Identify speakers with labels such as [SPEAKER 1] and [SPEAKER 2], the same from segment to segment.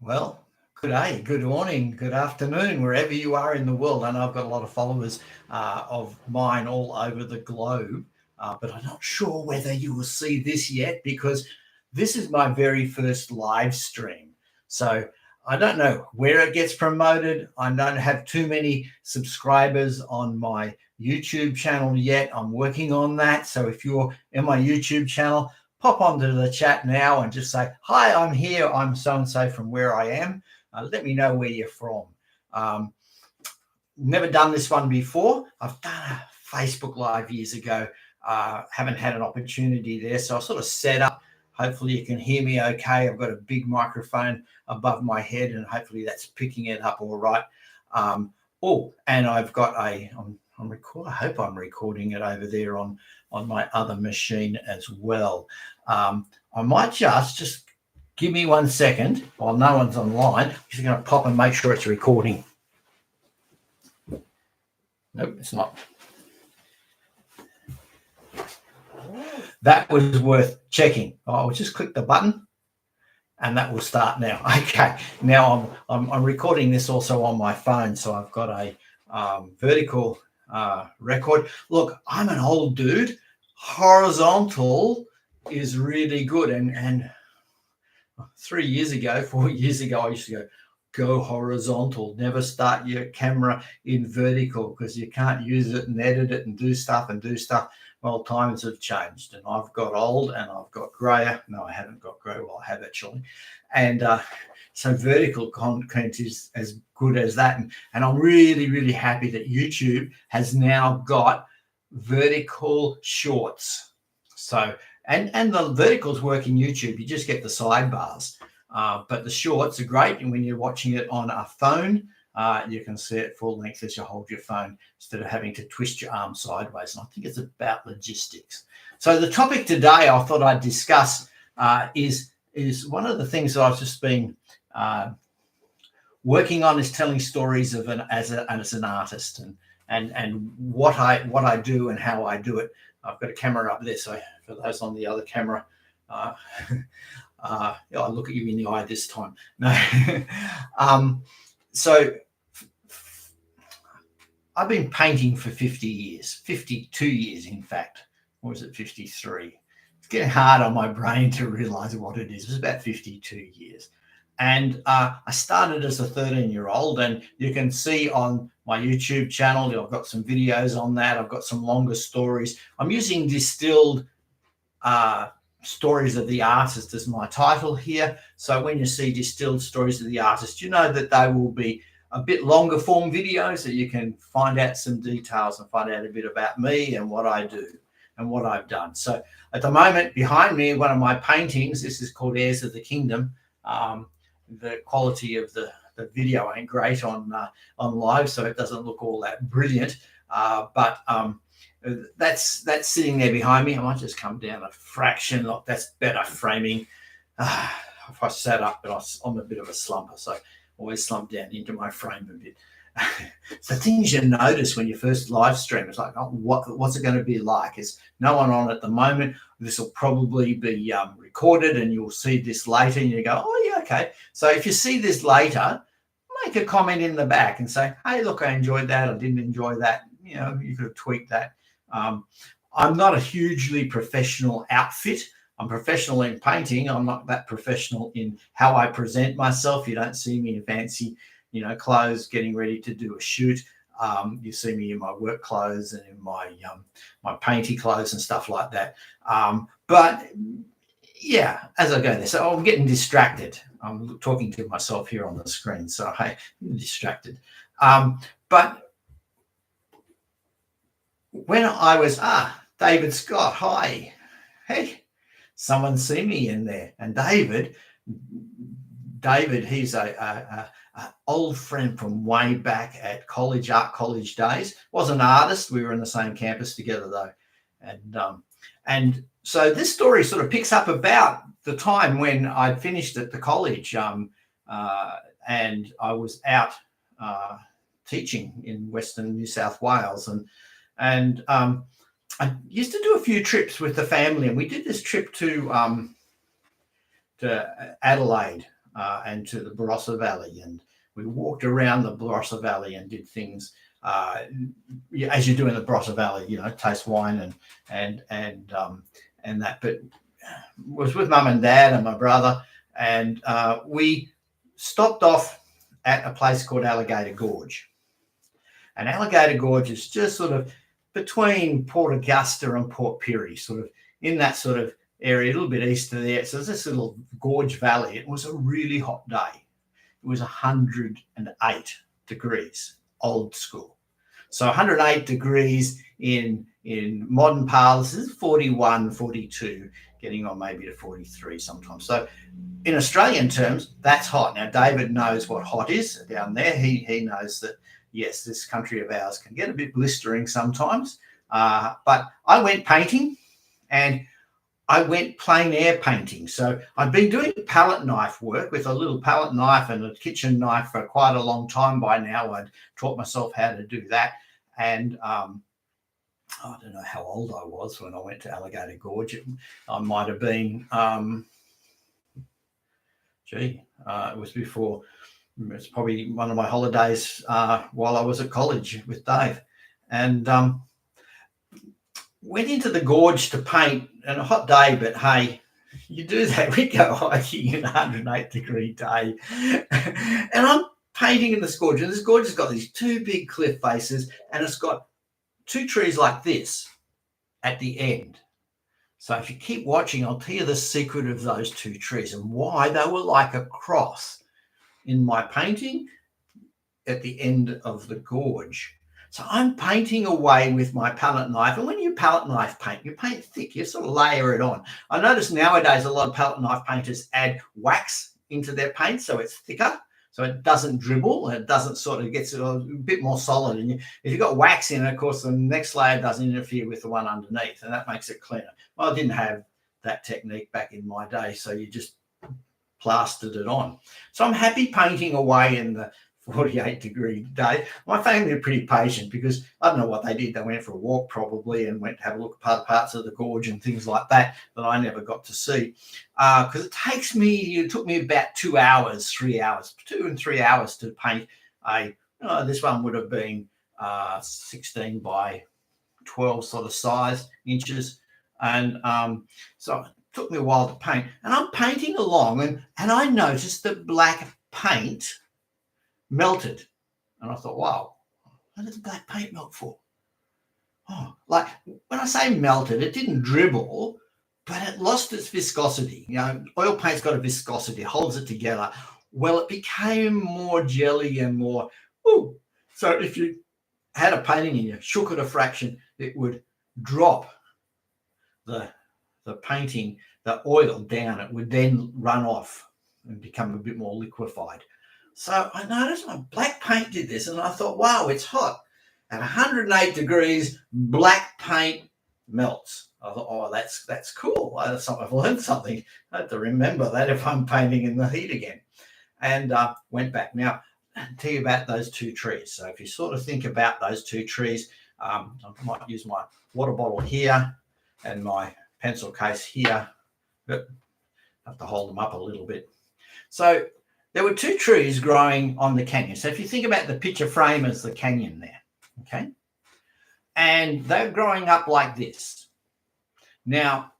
[SPEAKER 1] Well, good day, good morning, good afternoon, wherever you are in the world. I know I've got a lot of followers of mine all over the globe, but I'm not sure whether you will see this yet because this is my very first live stream. So I don't know where it gets promoted. I don't have too many subscribers on my YouTube channel yet. I'm working on that. So if you're in my YouTube channel, pop onto the chat now and just say, hi, I'm here. I'm so-and-so from where I am. Let me know where you're from. Um, Never done this one before. I've done a Facebook Live years ago. Haven't had an opportunity there. So I sort of set up. Hopefully you can hear me okay. I've got a big microphone above my head and hopefully that's picking it up all right. And I've got I'm record. I hope I'm recording it over there on my other machine as well. I might just give me 1 second while no one's online. I'm just going to pop and make sure it's recording. Nope, it's not. That was worth checking. I'll just click the button and that will start now. Okay, now I'm recording this also on my phone, so I've got a vertical record. Look, I'm an old dude. Horizontal is really good, and 3 years ago, 4 years ago, I used to go horizontal. Never start your camera in vertical because you can't use it and edit it and do stuff. Well, times have changed and I've got old and I've got grayer. No, I haven't got grey. Well, I have actually. And so vertical content is as good as that. And I'm really, really happy that YouTube has now got vertical shorts. So, and the verticals work in YouTube. You just get the sidebars. But the shorts are great. And when you're watching it on a phone, you can see it full length as you hold your phone instead of having to twist your arm sideways. And I think it's about logistics. So the topic today I thought I'd discuss is one of the things that I've just been working on is telling stories of as an artist and what I do and how I do it. I've got a camera up there, so for those on the other camera, I'll look at you in the eye this time. No. So I've been painting for 50 years, 52 years, in fact. Or is it 53? It's getting hard on my brain to realize what it is. It's about 52 years. And I started as a 13-year-old, and you can see on my YouTube channel, I've got some videos on that. I've got some longer stories. I'm using distilled stories of the artist as my title here. So when you see distilled stories of the artist, you know that they will be a bit longer form videos that you can find out some details and find out a bit about me and what I do and what I've done. So at the moment behind me, one of my paintings, this is called Heirs of the Kingdom. The quality of the video ain't great on live, so it doesn't look all that brilliant. But that's sitting there behind me. I might just come down a fraction. Look, that's better framing. If I sat up, but I'm a bit of a slumper, so I always slump down into my frame a bit. The things you notice when you first live stream, it's like, oh, what's it going to be like? There's no one on at the moment. This will probably be recorded and you'll see this later and you go, oh, yeah, okay. So if you see this later, make a comment in the back and say, hey, look, I enjoyed that. I didn't enjoy that. You know, you could have tweaked that. I'm not a hugely professional outfit. I'm professional in painting. I'm not that professional in how I present myself. You don't see me in fancy, clothes getting ready to do a shoot. You see me in my work clothes and in my painty clothes and stuff like that. But yeah, as I go there, so I'm getting distracted. I'm talking to myself here on the screen, so hey, I'm distracted. But when I was David Scott, hi, hey, someone see me in there, and David, he's a old friend from way back at art college days. Was an artist. We were in the same campus together though, and so this story sort of picks up about the time when I'd finished at the college, and I was out teaching in Western New South Wales, and I used to do a few trips with the family, and we did this trip to Adelaide and to the Barossa Valley, and we walked around the Barossa Valley and did things as you do in the Barossa Valley, taste wine and that. But was with mum and dad and my brother, and we stopped off at a place called Alligator Gorge. And Alligator Gorge is just sort of between Port Augusta and Port Pirie, sort of in that sort of area, a little bit east of there. So there's this little gorge valley. It was a really hot day. It was 108 degrees, old school. So 108 degrees in modern parlance is 41, 42, getting on maybe to 43 sometimes. So in Australian terms, that's hot. Now, David knows what hot is down there. He knows that, yes, this country of ours can get a bit blistering sometimes. But I went painting, and I went plein air painting. So I've been doing palette knife work with a little palette knife and a kitchen knife for quite a long time by now. I'd taught myself how to do that. And I don't know how old I was when I went to Alligator Gorge. I might have been, it was before, it's probably one of my holidays while I was at college with Dave. And went into the gorge to paint, and a hot day, but hey, you do that. We go hiking in a 108-degree day. And I'm painting in this gorge, and this gorge has got these two big cliff faces, and it's got two trees like this at the end. So if you keep watching, I'll tell you the secret of those two trees and why they were like a cross in my painting at the end of the gorge. So I'm painting away with my palette knife. And when you palette knife paint, you paint thick, you sort of layer it on. I notice nowadays a lot of palette knife painters add wax into their paint so it's thicker, so it doesn't dribble, and it doesn't sort of gets a bit more solid. And if you've got wax in it, of course, the next layer doesn't interfere with the one underneath, and that makes it cleaner. Well, I didn't have that technique back in my day, so you just plastered it on. So I'm happy painting away in the 48-degree day. My family are pretty patient because I don't know what they did. They went for a walk probably and went to have a look at parts of the gorge and things like that I never got to see. Because it took me about 2 hours, 3 hours, 2 and 3 hours to paint this one would have been 16 by 12 sort of size inches. And so it took me a while to paint. And I'm painting along and I noticed that black paint melted. And I thought, wow, what did the black paint melt for? Oh, like when I say melted, it didn't dribble, but it lost its viscosity. Oil paint's got a viscosity, it holds it together. Well, it became more jelly and more, so if you had a painting and you shook it a fraction, it would drop the painting, the oil down. It would then run off and become a bit more liquefied. So I noticed my black paint did this, and I thought, wow, it's hot. At 108 degrees, black paint melts. I thought, oh, that's cool. I've learned something. I have to remember that if I'm painting in the heat again. And went back. Now, I'll tell you about those two trees. So if you sort of think about those two trees, I might use my water bottle here and my pencil case here. But I have to hold them up a little bit. So there were two trees growing on the canyon. So if you think about the picture frame as the canyon there, okay? And they're growing up like this. Now,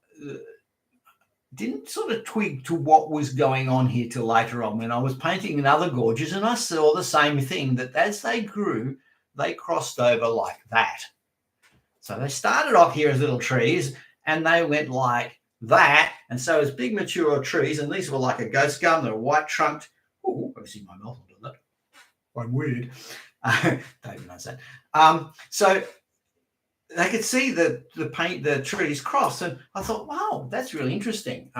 [SPEAKER 1] didn't sort of twig to what was going on here till later on when I was painting in other gorges, and I saw the same thing, that as they grew, they crossed over like that. So they started off here as little trees, and they went like that. And so as big mature trees, and these were like a ghost gum, they're white trunked. Oh, I see my mouth on that. I'm weird. David knows that. So they could see the trees cross, and I thought, wow, that's really interesting.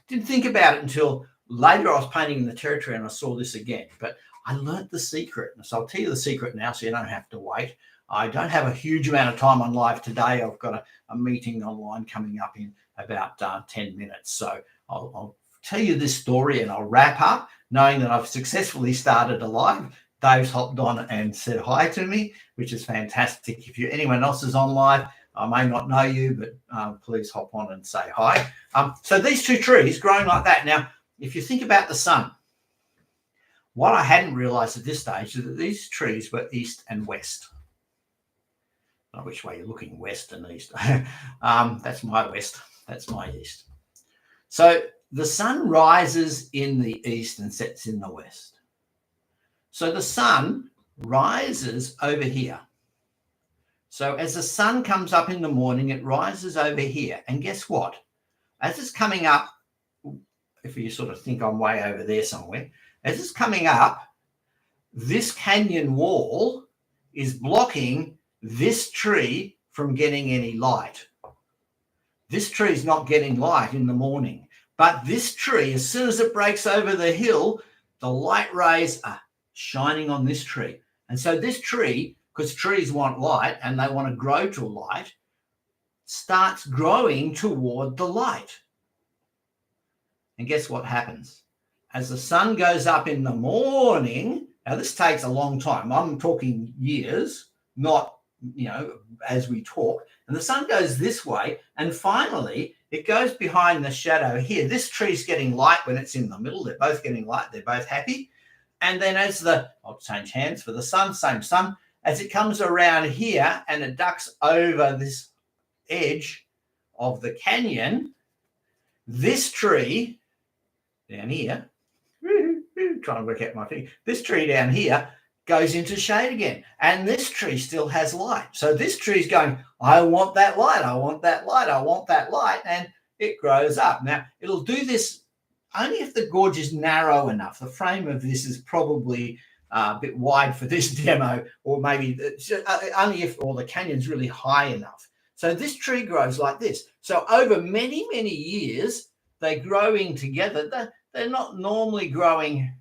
[SPEAKER 1] Didn't think about it until later. I was painting in the territory and I saw this again, but I learnt the secret. So I'll tell you the secret now, so you don't have to wait. I don't have a huge amount of time on live today. I've got a meeting online coming up in about 10 minutes. So I'll tell you this story and I'll wrap up, knowing that I've successfully started a live. Dave's hopped on and said hi to me, which is fantastic. If anyone else is on live, I may not know you, but please hop on and say hi. So these two trees growing like that. Now, if you think about the sun, What I hadn't realized at this stage is that these trees were east and west. Not which way you're looking, west and east. That's my west, that's my east. So the sun rises in the east and sets in the west. So the sun rises over here. So as the sun comes up in the morning, it rises over here. And guess what? As it's coming up, if you sort of think I'm way over there somewhere, as it's coming up, this canyon wall is blocking this tree from getting any light. This tree is not getting light in the morning, but this tree, as soon as it breaks over the hill, the light rays are shining on this tree. And so this tree, because trees want light and they want to grow to light, starts growing toward the light. And guess what happens? As the sun goes up in the morning, now this takes a long time. I'm talking years, not, as we talk. And the sun goes this way, and finally it goes behind the shadow here. This tree's getting light when it's in the middle. They're both getting light. They're both happy. And then I'll change hands for the sun, same sun. As it comes around here and it ducks over this edge of the canyon, this tree down here, trying to work out my thing, this tree down here goes into shade again. And this tree still has light. So this tree is going, I want that light, I want that light, I want that light. And it grows up. Now, it'll do this only if the gorge is narrow enough. The frame of this is probably a bit wide for this demo, or maybe only if, or the canyon's really high enough. So this tree grows like this. So over many, many years, they're growing together. They're not normally growing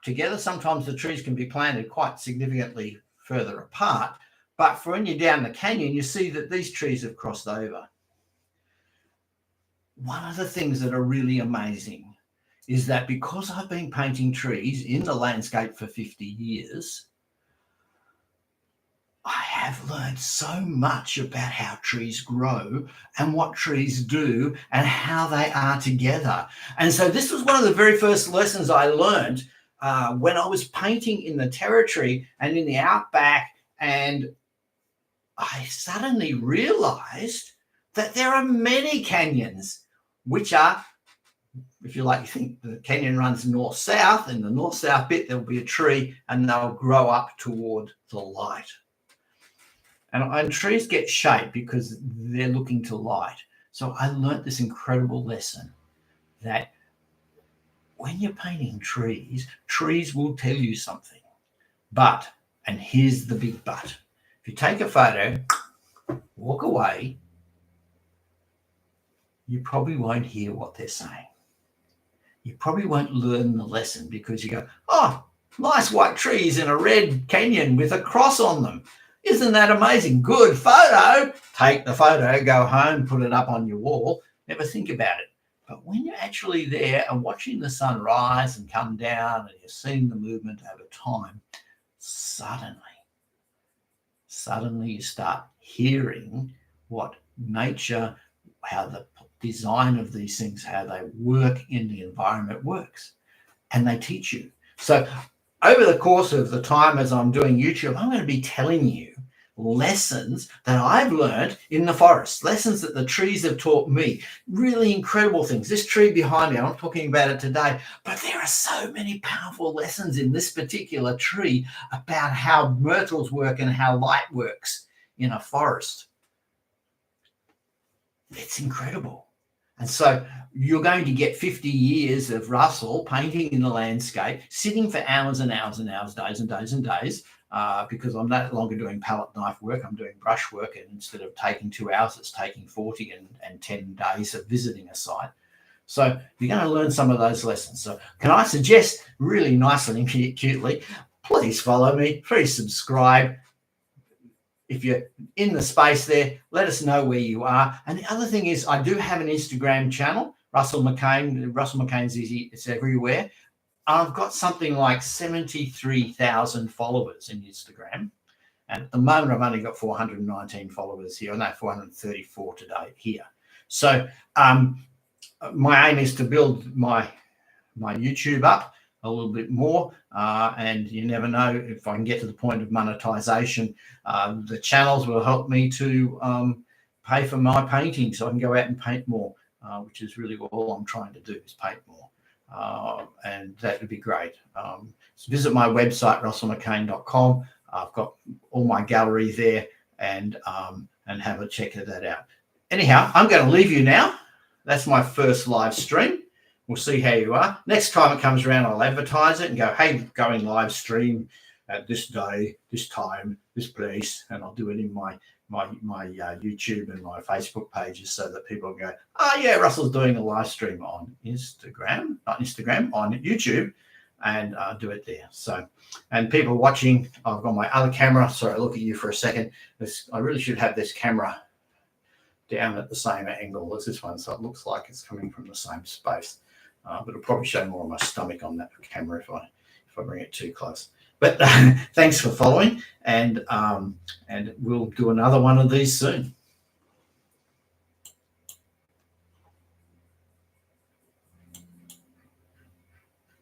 [SPEAKER 1] together. Sometimes the trees can be planted quite significantly further apart. But for when you're down the canyon, you see that these trees have crossed over. One of the things that are really amazing is that because I've been painting trees in the landscape for 50 years, I have learned so much about how trees grow and what trees do and how they are together. And so this was one of the very first lessons I learned when I was painting in the territory and in the outback, and I suddenly realized that there are many canyons which are, if you like, you think the canyon runs north-south. In the north-south bit, there'll be a tree and they'll grow up toward the light. And trees get shade because they're looking to light. So I learned this incredible lesson that when you're painting trees, trees will tell you something. But, and here's the big but, if you take a photo, walk away, you probably won't hear what they're saying. You probably won't learn the lesson because you go, oh, nice white trees in a red canyon with a cross on them. Isn't that amazing? Good photo. Take the photo, go home, put it up on your wall. Never think about it. But when you're actually there and watching the sun rise and come down and you're seeing the movement over time, suddenly you start hearing what nature, how the design of these things, how they work in the environment works. And they teach you. So over the course of the time as I'm doing YouTube, I'm going to be telling you lessons that I've learned in the forest, lessons that the trees have taught me, really incredible things. This tree behind me, I'm not talking about it today, but there are so many powerful lessons in this particular tree about how myrtles work and how light works in a forest. It's incredible. And so you're going to get 50 years of Russell painting in the landscape, sitting for hours and hours and hours, days and days and days, because I'm no longer doing palette knife work. I'm doing brush work. And instead of taking 2 hours, it's taking 40 and 10 days of visiting a site. So you're going to learn some of those lessons. So can I suggest really nicely and cutely, please follow me, please subscribe. If you're in the space there, let us know where you are. And the other thing is I do have an Instagram channel, Russell McCain. Russell McCain's easy. It's everywhere. I've got something like 73,000 followers in Instagram. And at the moment, I've only got 419 followers here. No, 434 today here. So my aim is to build my YouTube up a little bit more, and you never know if I can get to the point of monetization. The channels will help me to pay for my painting so I can go out and paint more, which is really all I'm trying to do, is paint more. And that would be great. So visit my website, russellmccain.com. I've got all my gallery there, and have a check of that out. Anyhow, I'm going to leave you now. That's my first live stream. We'll see how you are. Next time it comes around, I'll advertise it and go, hey, going live stream at this day, this time, this place, and I'll do it in my YouTube and my Facebook pages so that people go, oh yeah, Russell's doing a live stream on Instagram, not Instagram, on YouTube, and do it there. So, and people watching, I've got my other camera. Sorry, I'll look at you for a second. I really should have this camera down at the same angle as this one, so it looks like it's coming from the same space. But it'll probably show more of my stomach on that camera if I bring it too close. But thanks for following, and we'll do another one of these soon.